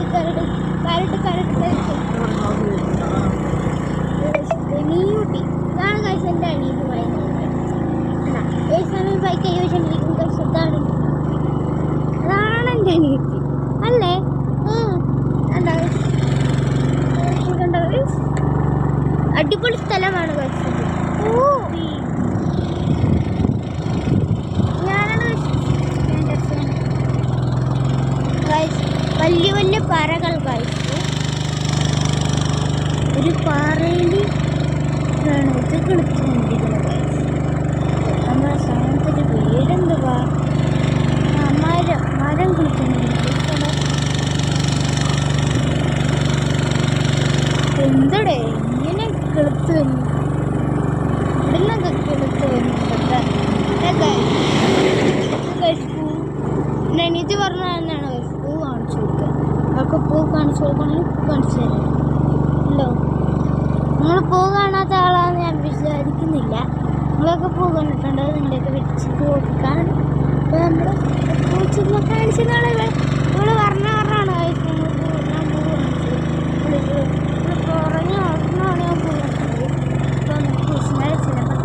കരട് കരട് കരട് നീയൂട്ടി ഇതാണ് കഴിച്ച എൻ്റെ അണിയത് പറയുന്നത് ഏത് സമയം ബൈക്ക് ചോദിച്ചിരിക്കും കഴിച്ചതാണ് അതാണ് എൻ്റെ അനിയത്തി അല്ലേ അടിപൊളി സ്ഥലമാണ് കഴിച്ചത് ഞാനാണ് വലിയ വലിയ പാറകൾ കഴിച്ചു ഒരു പാറയിൽ ഇത് കളിച്ചുകൊണ്ടിരിക്കുന്നത് നമ്മുടെ സ്ഥലത്തൊരു പേരെന്തുവാ മരം കളിച്ചുകൊണ്ടിരിക്കുന്നത് എന്തടേ ഇങ്ങനെ കിളുത്ത് വരുന്നു ഇവിടുന്നൊക്കെ കിളുത്ത് വരുന്നുണ്ട് എണീറ്റ് പറഞ്ഞാണ് പൂ കാണിച്ചു കൊടുക്കുക അവർക്ക് പൂ കാണിച്ചു കൊടുക്കണമെങ്കിൽ പൂ കാണിച്ചു തരാം ഉണ്ടോ നിങ്ങൾ പൂ കാണാത്ത ആളാണെന്ന് ഞാൻ വിചാരിക്കുന്നില്ല നിങ്ങളൊക്കെ പൂ കണ്ടിട്ടുണ്ട് നിങ്ങളെയൊക്കെ വെച്ച് കൊടുക്കാൻ അപ്പോൾ നമ്മൾ പൂ ചുമ്മാ കാണിച്ചതാണ് ഇവിടെ പറഞ്ഞാണ് കഴിച്ചത് ഞാൻ പൂ കാണിച്ചത് കുറഞ്ഞ ഓട്ടമാണ് ഞാൻ പൂ കാണിച്ചത് ഇപ്പം കൃഷ്ണ ചിലപ്പോൾ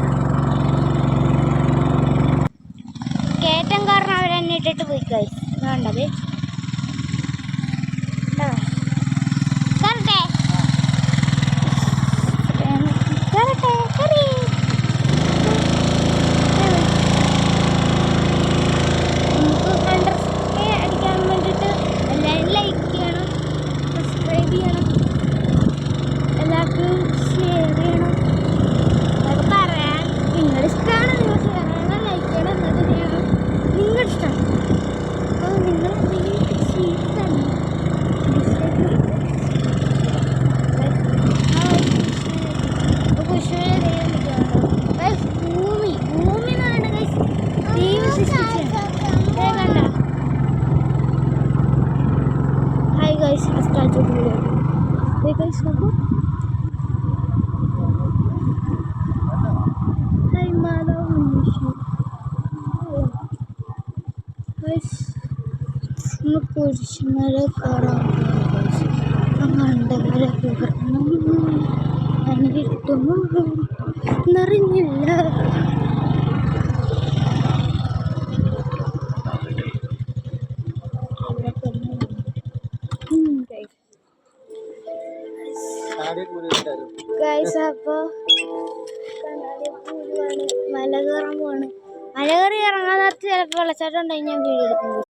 കയറ്റം കാരണം അവരെന്നെ ഇട്ടിട്ട് പോയി കഴിച്ചു വേണ്ടത് അടിക്കാൻ വേണ്ടിയിട്ട് എല്ലാവരും ലൈക്ക് ചെയ്യണം സബ്സ്ക്രൈബ് ചെയ്യണം എല്ലാവർക്കും ഷെയർ ചെയ്യണം അതൊക്കെ പറയാൻ നിങ്ങളുടെ ഇഷ്ടമാണ് നിങ്ങൾ ഷെയർ ചെയ്യണം ലൈക്ക് ചെയ്യണം എന്നിട്ട് ചെയ്യണം നിങ്ങളുടെ ഇഷ്ടം അപ്പോൾ നിങ്ങൾ എന്തെങ്കിലും ചെയ്താണ് ഭൂമി എന്ന് പറയുന്നത് ദൈവം സൃഷ്ടിച്ചാണ് ഹായ് ഗൈസ് സ്റ്റാർട്ട് ഗൈസ് നോക്കൂ ഹായ് മാധവ് പുരുഷന്മാരെ കയറാൻ കണ്ടവരെ കയറണം കിട്ടുമോ എന്നറിഞ്ഞില്ല ഗൈസ് അപ്പോൾ മല കയറാൻ പോവാണ് മല കയറി ഇറങ്ങാൻ നേരത്ത് ചിലപ്പോൾ വെള്ളച്ചാട്ടം ഉണ്ടെങ്കിൽ ഞാൻ വീഡിയോ എടുക്കുന്നത്